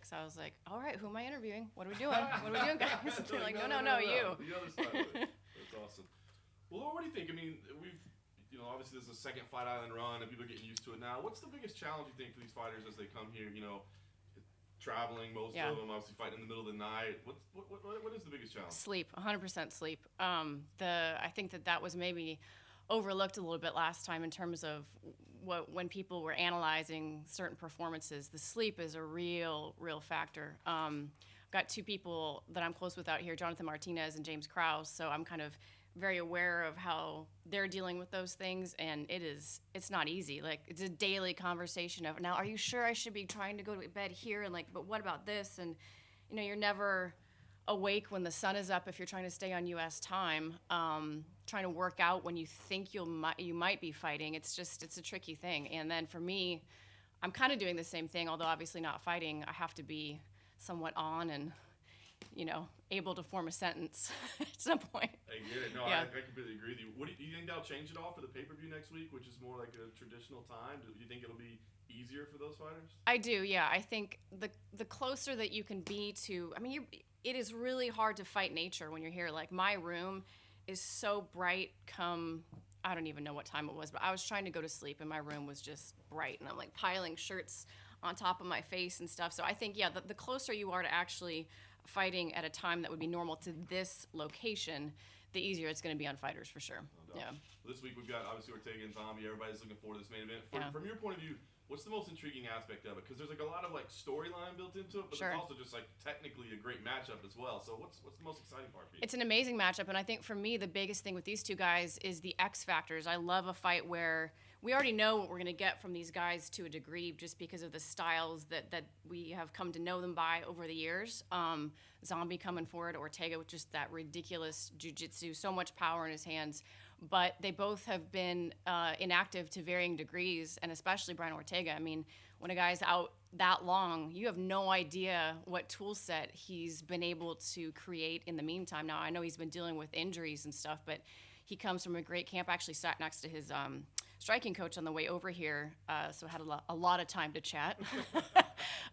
6. I was like, all right, who am I interviewing? What are we doing? What are we doing, guys? They're like, no, you. The other side of it. That's awesome. Well, Laura, what do you think? I mean, obviously there's a second Fight Island run and people are getting used to it now. What's the biggest challenge you think for these fighters as they come here, traveling, most of them obviously fighting in the middle of the night. What is the biggest challenge? Sleep, 100% sleep. I think that was maybe overlooked a little bit last time in terms of when people were analyzing certain performances. The sleep is a real factor. Got 2 people that I'm close with out here, Jonathan Martinez and James Krause, so I'm kind of very aware of how they're dealing with those things, and it's not easy. Like, it's a daily conversation of, now, are you sure I should be trying to go to bed here? And but what about this? And, you're never awake when the sun is up if you're trying to stay on U.S. time, trying to work out when you think you might be fighting. It's a tricky thing. And then for me, I'm kind of doing the same thing, although obviously not fighting. I have to be somewhat on and, able to form a sentence at some point. I get it. No, yeah. I completely agree with you. Do you think they'll change it all for the pay-per-view next week, which is more like a traditional time? Do you think it'll be easier for those fighters? I do, yeah. I think the closer that you can be to, it is really hard to fight nature when you're here. Like, my room is so bright I don't even know what time it was, but I was trying to go to sleep and my room was just bright, and I'm like piling shirts on top of my face and stuff. So I think, yeah, the closer you are to actually fighting at a time that would be normal to this location, the easier it's going to be on fighters for sure. No doubt. Well, this week we've got obviously Ortega and Zombie. Everybody's looking forward to this main event. From your point of view, what's the most intriguing aspect of it? Because there's a lot of storyline built into it, but It's also just technically a great matchup as well. So what's the most exciting part for you? It's an amazing matchup, and I think for me the biggest thing with these 2 guys is the X factors. I love a fight where we already know what we're going to get from these guys to a degree, just because of the styles that we have come to know them by over the years. Zombie coming forward, Ortega with just that ridiculous jiu-jitsu, so much power in his hands. But they both have been inactive to varying degrees, and especially Brian Ortega. When a guy's out that long, you have no idea what tool set he's been able to create in the meantime. Now, I know he's been dealing with injuries and stuff, but he comes from a great camp. I actually sat next to his striking coach on the way over here, so I had a lot of time to chat.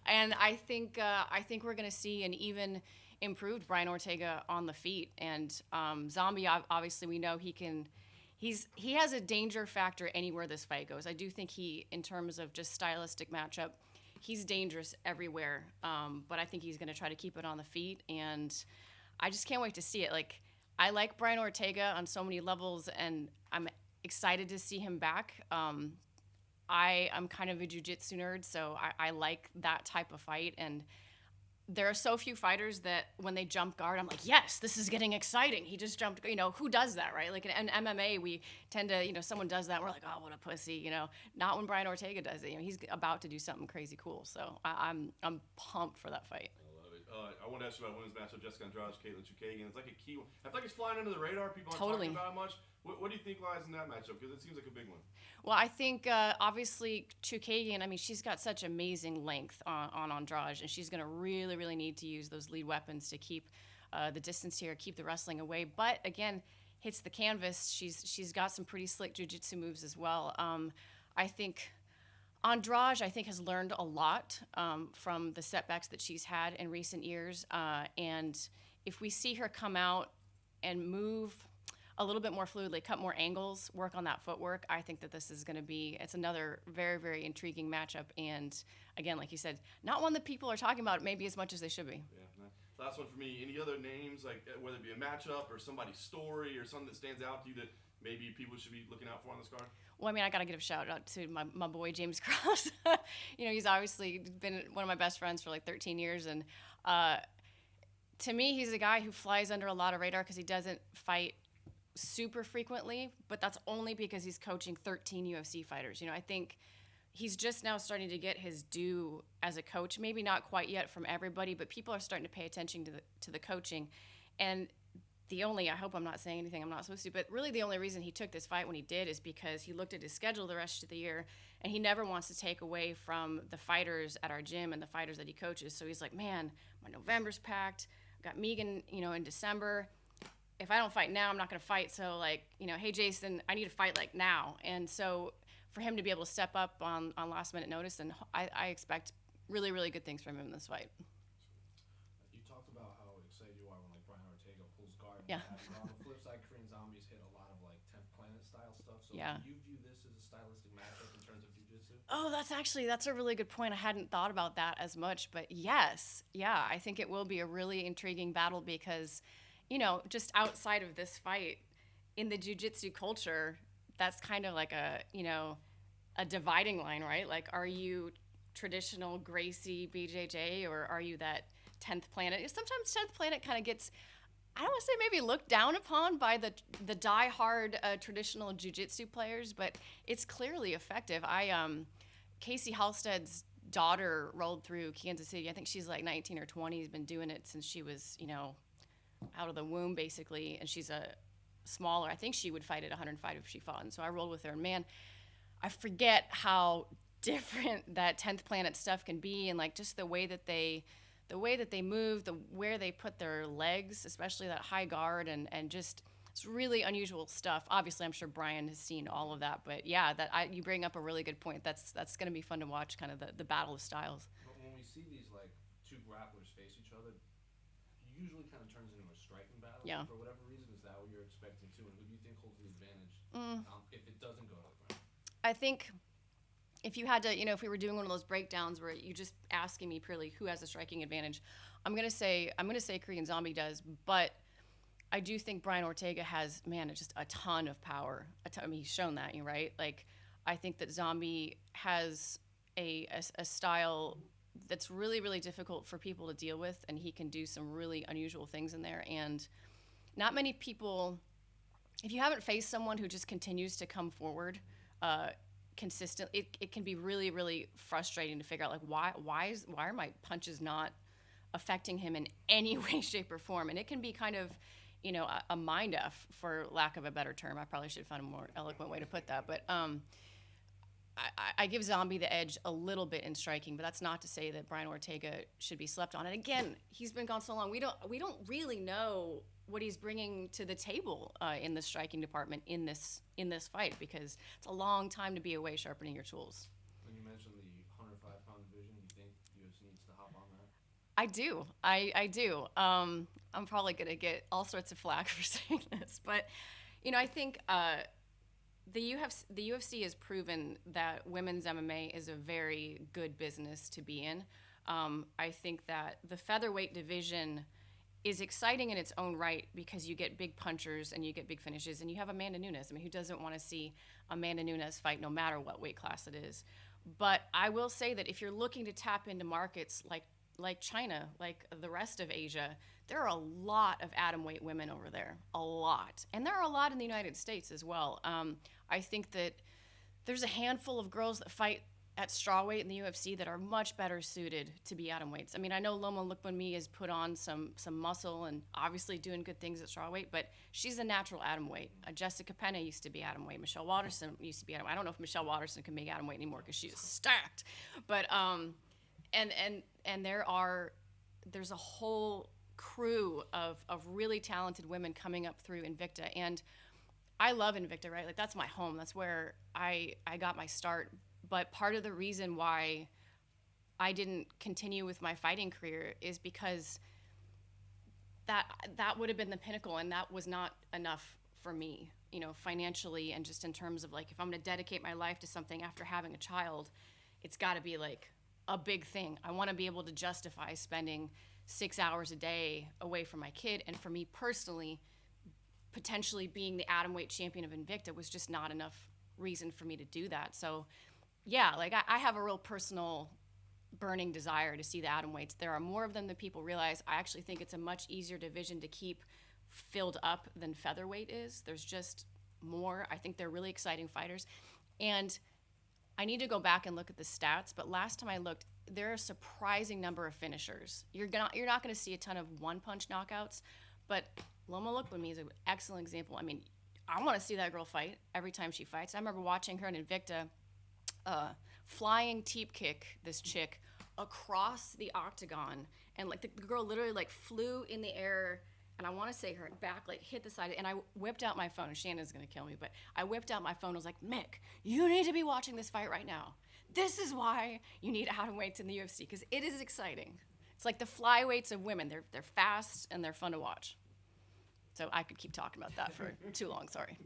And I think we're going to see an even improved Brian Ortega on the feet. And Zombie, obviously, we know he has a danger factor anywhere this fight goes. I do think in terms of just stylistic matchup, he's dangerous everywhere. But I think he's going to try to keep it on the feet, and I just can't wait to see it. I like Brian Ortega on so many levels, and I'm excited to see him back. I'm kind of a jiu-jitsu nerd, so I like that type of fight. And there are so few fighters that when they jump guard, I'm like, yes, this is getting exciting. He just jumped, who does that, right? Like in MMA, we tend to, someone does that, we're like, oh, what a pussy, Not when Brian Ortega does it. He's about to do something crazy cool. So I'm pumped for that fight. I want to ask you about women's matchup, Jessica Andrade, Caitlin Chukagian. It's like a key one. I feel like it's flying under the radar. People aren't talking about it much. What do you think lies in that matchup? Because it seems like a big one. Well, I think obviously Chukagian, she's got such amazing length on Andrade, and she's going to really, really need to use those lead weapons to keep the distance here, keep the wrestling away. But again, hits the canvas. She's got some pretty slick jiu-jitsu moves as well. I think Andrade, has learned a lot from the setbacks that she's had in recent years. And if we see her come out and move a little bit more fluidly, cut more angles, work on that footwork, I think that this is going to be, it's another very, very intriguing matchup. And again, like you said, not one that people are talking about maybe as much as they should be. Yeah. Last one for me. Any other names, like whether it be a matchup or somebody's story or something that stands out to you that maybe people should be looking out for on this card? Well, I got to give a shout out to my boy, James Krause. He's obviously been one of my best friends for like 13 years. And to me, he's a guy who flies under a lot of radar because he doesn't fight super frequently, but that's only because he's coaching 13 UFC fighters. I think he's just now starting to get his due as a coach. Maybe not quite yet from everybody, but people are starting to pay attention to the coaching. And I hope I'm not saying anything I'm not supposed to, but really the only reason he took this fight when he did is because he looked at his schedule the rest of the year, and he never wants to take away from the fighters at our gym and the fighters that he coaches. So he's like, man, my November's packed. I've got Megan, in December. If I don't fight now, I'm not going to fight. So hey, Jason, I need to fight now. And so for him to be able to step up on last minute notice, and I expect really, really good things from him in this fight. You talked about how excited you are when like Brian Ortega pulls guard and Yeah. what have you. But on the flip side, Korean Zombies hit a lot of like 10th Planet style stuff. So Yeah. do you view this as a stylistic matchup in terms of jiu-jitsu? Oh, that's a really good point. I hadn't thought about that as much, but yes, yeah, I think it will be a really intriguing battle because, just outside of this fight, in the jujitsu culture, that's kind of like a dividing line, right? Like, are you traditional Gracie BJJ or are you that 10th Planet? Sometimes 10th Planet kind of gets, I don't want to say maybe looked down upon by the diehard traditional jujitsu players, but it's clearly effective. Casey Halstead's daughter rolled through Kansas City. I think she's like 19 or 20. Has been doing it since she was, out of the womb basically, and she's a smaller. I think she would fight at 105 if she fought. And so I rolled with her, and man, I forget how different that 10th Planet stuff can be, and like just the way that they move, where they put their legs, especially that high guard, and just it's really unusual stuff. Obviously, I'm sure Brian has seen all of that, but yeah, you bring up a really good point. That's going to be fun to watch, kind of the battle of styles. But when we see these like two grapplers face each other, it usually kind of turns into a striking battle. Yeah. For whatever reason, is that what you're expecting too? And who do you think holds the advantage if it doesn't go to the ground? I think if you had to, if we were doing one of those breakdowns where you just asking me purely who has the striking advantage, I'm gonna say Korean Zombie does, but I do think Brian Ortega has, man, just a ton of power. I mean, he's shown that, right? Like, I think that Zombie has a style that's really, really difficult for people to deal with, and he can do some really unusual things in there. And not many people, if you haven't faced someone who just continues to come forward consistently, it can be really, really frustrating to figure out, like, why are my punches not affecting him in any way, shape, or form? And it can be kind of, a mind F, for lack of a better term. I probably should find a more eloquent way to put that. But I give Zombie the edge a little bit in striking, but that's not to say that Brian Ortega should be slept on. And again, he's been gone so long. We don't really know what he's bringing to the table in the striking department in this fight, because it's a long time to be away sharpening your tools. When you mentioned the 105-pound division, do you think UFC needs to hop on that? I do. I do. I'm probably going to get all sorts of flack for saying this, but I think the UFC has proven that women's MMA is a very good business to be in. I think that the featherweight division is exciting in its own right because you get big punchers and you get big finishes, and you have Amanda Nunes. I mean, who doesn't want to see Amanda Nunes fight no matter what weight class it is? But I will say that if you're looking to tap into markets like China, like the rest of Asia, there are a lot of atomweight women over there, a lot. And there are a lot in the United States as well. I think that there's a handful of girls that fight at strawweight in the UFC that are much better suited to be atomweights. I mean, I know Loma Lookboonmee has put on some muscle and obviously doing good things at strawweight, but she's a natural atomweight. Jessica Pena used to be atomweight. Michelle Watterson used to be atomweight. I don't know if Michelle Watterson can make atomweight anymore because she's stacked. But and there's a whole crew of really talented women coming up through Invicta, and I love Invicta, right? Like, that's my home. That's where I got my start. But part of the reason why I didn't continue with my fighting career is because that would have been the pinnacle, and that was not enough for me, financially, and just in terms of, like, if I'm going to dedicate my life to something after having a child, it's got to be like a big thing. I want to be able to justify spending 6 hours a day away from my kid. And for me personally, potentially being the atomweight champion of Invicta was just not enough reason for me to do that. So yeah, like, I have a real personal burning desire to see the atomweights. There are more of them than people realize. I actually think it's a much easier division to keep filled up than featherweight is. There's just more. I think they're really exciting fighters. And I need to go back and look at the stats, but last time I looked, there are a surprising number of finishers. You're not going to see a ton of one-punch knockouts, but Loma Lookboonmee is an excellent example. I mean, I want to see that girl fight every time she fights. I remember watching her in Invicta flying teep kick this chick across the octagon, and like the girl literally like flew in the air, and I want to say her back like hit the side, and I whipped out my phone. Shannon's gonna kill me, but I whipped out my phone. I was like, Mick, you need to be watching this fight right now. This is why you need atom weights in the UFC, because it is exciting. It's like the flyweights of women. They're fast and they're fun to watch. So I could keep talking about that for too long. Sorry.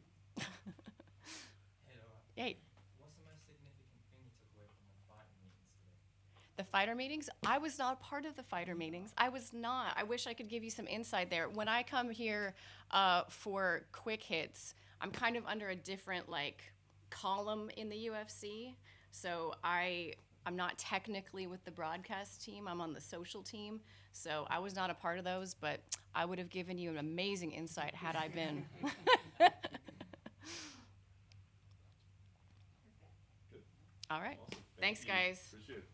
Hey. What's the most significant thing you took away from the fighting meetings today? The fighter meetings? I was not a part of the fighter meetings. I was not. I wish I could give you some insight there. When I come here for quick hits, I'm kind of under a different column in the UFC. So I'm not technically with the broadcast team. I'm on the social team. So I was not a part of those, but I would have given you an amazing insight had I been. Good. All right. Awesome. Thanks, you. guys. Appreciate it.